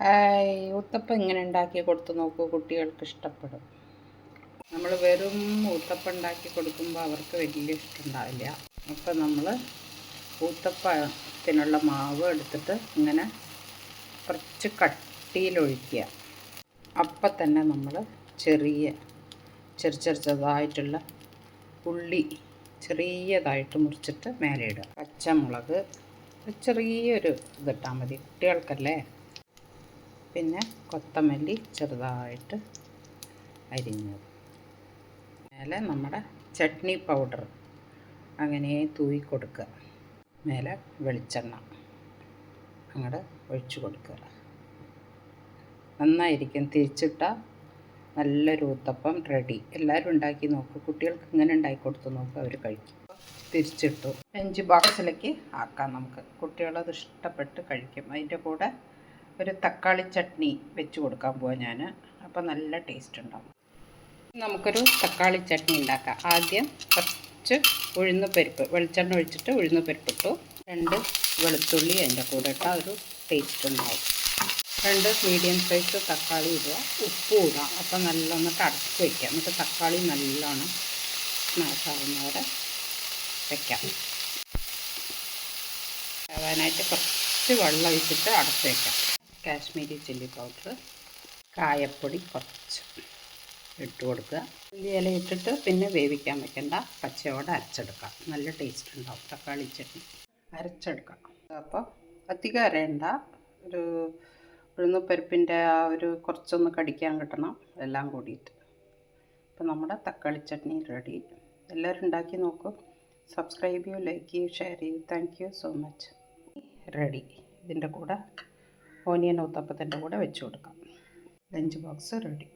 Hi, uttapam ഇങ്ങനെ ഉണ്ടാക്കി കൊടുത്ത് നോക്കൂ, കുട്ടികൾക്ക് ഇഷ്ടപ്പെടും. നമ്മൾ വെറും ഊത്തപ്പം ഉണ്ടാക്കി കൊടുക്കുമ്പോൾ അവർക്ക് വലിയ ഇഷ്ടമുണ്ടാവില്ല. അപ്പോൾ നമ്മൾ ഊത്തപ്പത്തിനുള്ള മാവ് എടുത്തിട്ട് ഇങ്ങനെ കുറച്ച് കട്ടിയിലൊഴിക്കുക. അപ്പം തന്നെ നമ്മൾ ചെറുതായിട്ടുള്ള ഉള്ളി ചെറിയതായിട്ട് മുറിച്ചിട്ട് മേലെ ഇടുക. പച്ചമുളക് ചെറിയൊരു ഇതിട്ടാൽ മതി, കുട്ടികൾക്കല്ലേ. പിന്നെ കൊത്തമല്ലി ചെറുതായിട്ട് അരിഞ്ഞത്. മേലെ നമ്മുടെ ചട്നി പൗഡർ അങ്ങനെ തൂവി കൊടുക്കുക. മേലെ വെളിച്ചെണ്ണ അങ്ങോട്ട് ഒഴിച്ചു കൊടുക്കുക. നന്നായിരിക്കും. തിരിച്ചിട്ടാൽ നല്ലൊരു ഊത്തപ്പം റെഡി. എല്ലാവരും ഉണ്ടാക്കി നോക്കൂ, കുട്ടികൾക്ക് ഇങ്ങനെ ഉണ്ടാക്കി കൊടുത്ത് നോക്കുക, അവർ കഴിക്കും. തിരിച്ചിട്ടു ലഞ്ച് ബോക്സിലേക്ക് ആക്കാം നമുക്ക്. കുട്ടികളത് ഇഷ്ടപ്പെട്ട് കഴിക്കും. അതിൻ്റെ കൂടെ ഒരു തക്കാളി ചട്നി വെച്ച് കൊടുക്കാൻ പോവാം ഞാൻ. അപ്പോൾ നല്ല ടേസ്റ്റ് ഉണ്ടാവും. നമുക്കൊരു തക്കാളി ചട്നി ഉണ്ടാക്കാം. ആദ്യം കുറച്ച് ഉഴുന്ന് പരിപ്പ്, വെളിച്ചെണ്ണ ഒഴിച്ചിട്ട് ഉഴുന്ന് പരിപ്പിട്ടു. 2 വെളുത്തുള്ളി അതിൻ്റെ കൂടെ ഇട്ടാൽ ഒരു ടേസ്റ്റ് ഉണ്ടാവും. 2 മീഡിയം സൈസ് തക്കാളി ഇടുക, ഉപ്പും ഇടാം. അപ്പോൾ നല്ലൊന്നിട്ട് അടച്ച് വയ്ക്കാം. എന്നിട്ട് തക്കാളി നല്ലോണം സ്മാഷാവുന്നവരെ വയ്ക്കാം. ആവാനായിട്ട് കുറച്ച് വെള്ളം ഒഴിച്ചിട്ട് അടച്ച് വയ്ക്കാം. കാശ്മീരി ചില്ലി പൗഡർ, കായപ്പൊടി കുറച്ച് ഇട്ട് കൊടുക്കുക. ഉള്ളി ഇല ഇട്ടിട്ട് പിന്നെ വേവിക്കാൻ വെക്കണ്ട, പച്ചയോടെ അരച്ചെടുക്കാം. നല്ല ടേസ്റ്റ് ഉണ്ടാവും തക്കാളി ചട്നി. അരച്ചെടുക്കാം. അപ്പോൾ അധികം അരയണ്ട, ഒരു ഉഴുന്നുപരിപ്പിൻ്റെ ആ ഒരു കുറച്ചൊന്ന് കടിക്കാൻ കിട്ടണം എല്ലാം കൂടിയിട്ട്. അപ്പോൾ നമ്മുടെ തക്കാളി ചട്നി റെഡി. എല്ലാവരും ഉണ്ടാക്കി നോക്കും. സബ്സ്ക്രൈബ് ചെയ്യൂ, ലൈക്ക് ചെയ്യൂ, ഷെയർ ചെയ്യൂ. Thank you so much. Ready. ഇതിൻ്റെ കൂടെ ഓനിയൻ ഊത്തപ്പത്തിൻ്റെ കൂടെ വെച്ച് കൊടുക്കാം. Lunch box ready.